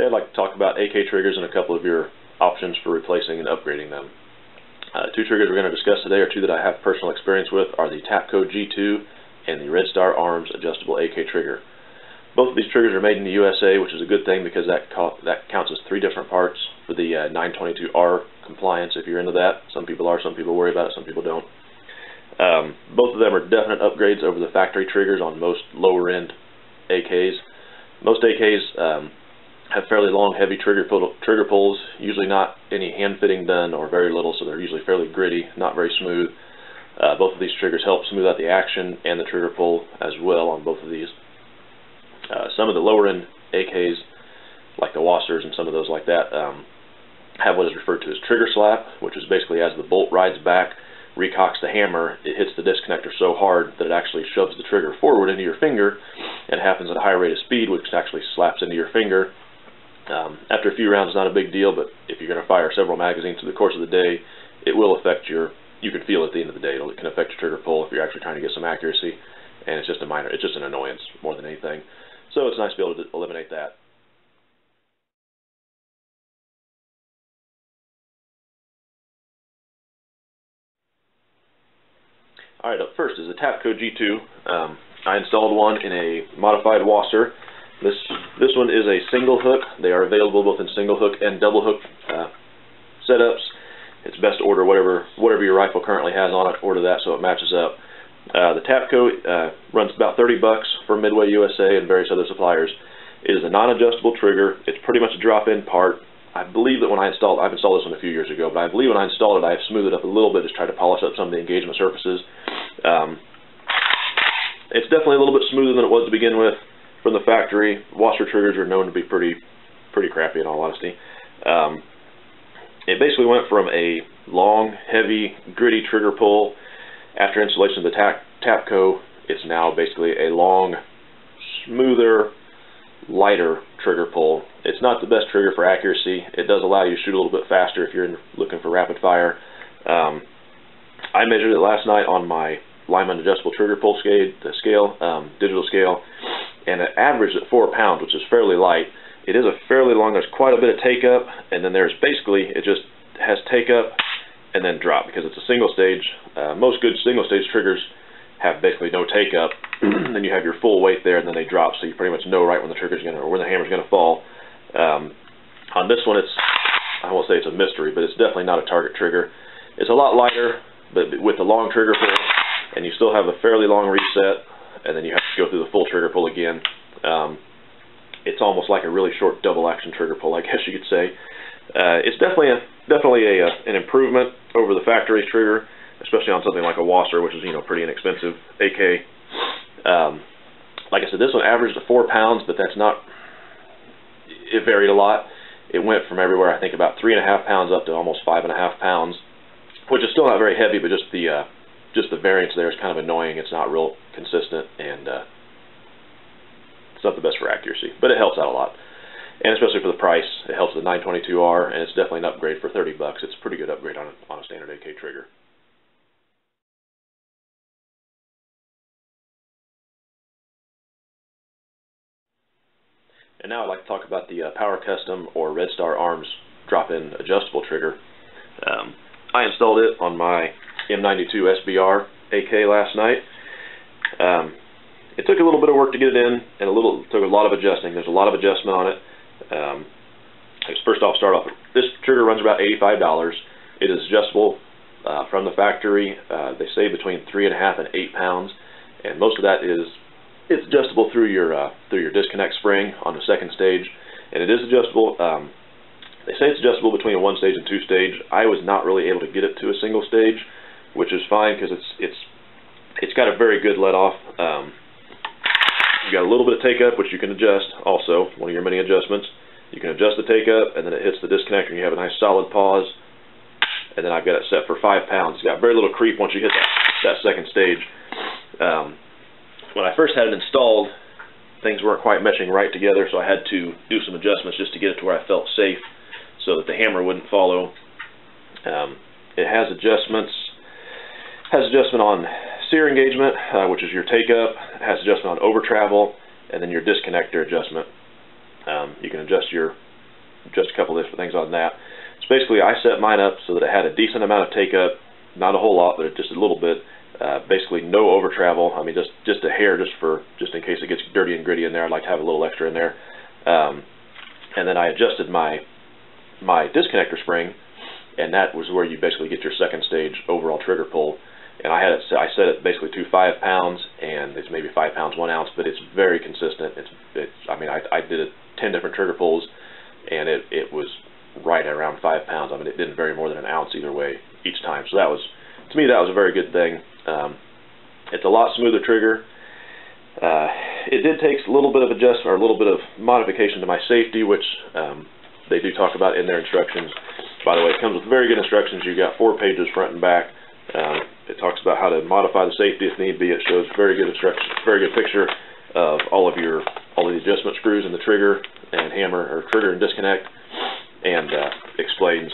Today I'd like to talk about AK triggers and a couple of your options for replacing and upgrading them. Two triggers we're going to discuss today are two that I have personal experience with are the Tapco G2 and the Red Star Arms adjustable AK trigger. Both of these triggers are made in the USA, which is a good thing because that counts as 3 different parts for the 922R compliance if you're into that. Some people are, some people worry about it, some people don't. Both of them are definite upgrades over the factory triggers on most lower end AKs. Most AKs have fairly long, heavy trigger pulls, usually not any hand fitting done or very little, so they're usually fairly gritty, not very smooth. Both of these triggers help smooth out the action and the trigger pull as well on both of these. Some of the lower end AKs, like the Wassers and some of those like that, have what is referred to as trigger slap, which is basically as the bolt rides back, recocks the hammer, it hits the disconnector so hard that it actually shoves the trigger forward into your finger, and it happens at a high rate of speed, which actually slaps into your finger. After a few rounds, it's not a big deal, but if you're going to fire several magazines through the course of the day, it will affect you can feel at the end of the day, it can affect your trigger pull if you're actually trying to get some accuracy, and it's just an annoyance more than anything. So it's nice to be able to eliminate that. Alright, up first is the Tapco G2. I installed one in a modified Wasser. This one is a single hook. They are available both in single hook and double hook setups. It's best to order whatever your rifle currently has on it, order that so it matches up. The Tapco runs about $30 for Midway USA and various other suppliers. It is a non-adjustable trigger. It's pretty much a drop-in part. I believe that when I've installed this one a few years ago, but I believe when I installed it I have smoothed it up a little bit, just try to polish up some of the engagement surfaces. It's definitely a little bit smoother than it was to begin with. From the factory, Wasser triggers are known to be pretty crappy in all honesty. It basically went from a long, heavy, gritty trigger pull. After installation of the Tapco, it's now basically a long, smoother, lighter trigger pull. It's not the best trigger for accuracy. It does allow you to shoot a little bit faster if you're looking for rapid fire. I measured it last night on my Lyman adjustable trigger pull scale, digital scale, and it averaged at 4 pounds, which is fairly light. It is a fairly long, there's quite a bit of take up, and then there's basically, it just has take up and then drop because it's a single stage. Most good single stage triggers have basically no take up. Then you have your full weight there and then they drop, so you pretty much know right when the trigger's going to, or when the hammer's going to fall. On this one, I won't say it's a mystery, but it's definitely not a target trigger. It's a lot lighter, but with the long trigger pull, and you still have a fairly long reset, and then you have to go through the full trigger pull again. It's almost like a really short double action trigger pull, I guess you could say. It's definitely an improvement over the factory trigger, especially on something like a Wasser, which is pretty inexpensive AK. Like I said, this one averaged to 4 pounds, but that's not. It varied a lot. It went from everywhere, I think, about 3.5 pounds up to almost 5.5 pounds, which is still not very heavy, but just the variance there is kind of annoying. It's not real consistent, and it's not the best for accuracy, but it helps out a lot. And especially for the price, it helps the 922R, and it's definitely an upgrade for $30. It's a pretty good upgrade on a standard AK trigger. And now I'd like to talk about the Power Custom or Red Star Arms drop-in adjustable trigger. I installed it on my M92 SBR AK last night. It took a little bit of work to get it in, and took a lot of adjusting. There's a lot of adjustment on it. First off, this trigger runs about $85. It is adjustable from the factory. They say between 3.5 and 8 pounds, and most of that it's adjustable through your disconnect spring on the second stage, and it is adjustable. They say it's adjustable between a 1-stage and 2-stage. I was not really able to get it to a single stage, which is fine because it's got a very good let off. You've got a little bit of take up, which you can adjust also, one of your many adjustments. You can adjust the take up, and then it hits the disconnector, and you have a nice solid pause. And then I've got it set for 5 pounds. It's got very little creep once you hit that second stage. When I first had it installed, things weren't quite meshing right together, so I had to do some adjustments just to get it to where I felt safe, so that the hammer wouldn't follow. It has adjustment on sear engagement, which is your take up. It has adjustment on over travel, and then your disconnector adjustment. You can adjust your just a couple of different things on that. So basically, I set mine up so that it had a decent amount of take up, not a whole lot, but just a little bit. Basically, no over travel. I mean, just a hair, just in case it gets dirty and gritty in there. I'd like to have a little extra in there. And then I adjusted my disconnector spring, and that was where you basically get your second stage overall trigger pull. And I set it basically to 5 pounds, and it's maybe 5 pounds 1 ounce, but it's very consistent. I mean, I did 10 different trigger pulls, and it was right around 5 pounds. I mean, it didn't vary more than an ounce either way each time. So that was, to me, that was a very good thing. It's a lot smoother trigger. It did take a little bit of adjustment, or a little bit of modification to my safety, which they do talk about in their instructions. By the way, it comes with very good instructions. You've got 4 pages front and back. It talks about how to modify the safety if need be. It shows very good instructions, very good picture of all of the adjustment screws in the trigger and hammer, or trigger and disconnect, and explains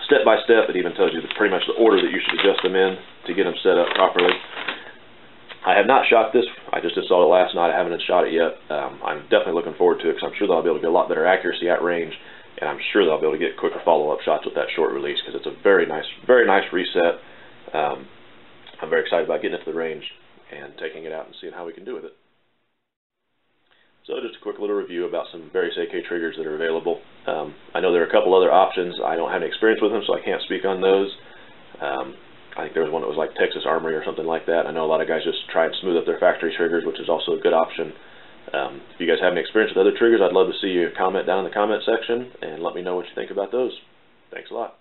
step by step. It even tells you pretty much the order that you should adjust them in to get them set up properly. I have not shot this. I just installed it last night. I haven't shot it yet. I'm definitely looking forward to it, because I'm sure that I'll be able to get a lot better accuracy at range, and I'm sure that I'll be able to get quicker follow-up shots with that short release, because it's a very nice reset. I'm very excited about getting it to the range and taking it out and seeing how we can do with it. So just a quick little review about some various AK triggers that are available. I know there are a couple other options. I don't have any experience with them, so I can't speak on those. I think there was one that was like Texas Armory or something like that. I know a lot of guys just try and smooth up their factory triggers, which is also a good option. If you guys have any experience with other triggers, I'd love to see you comment down in the comment section and let me know what you think about those. Thanks a lot.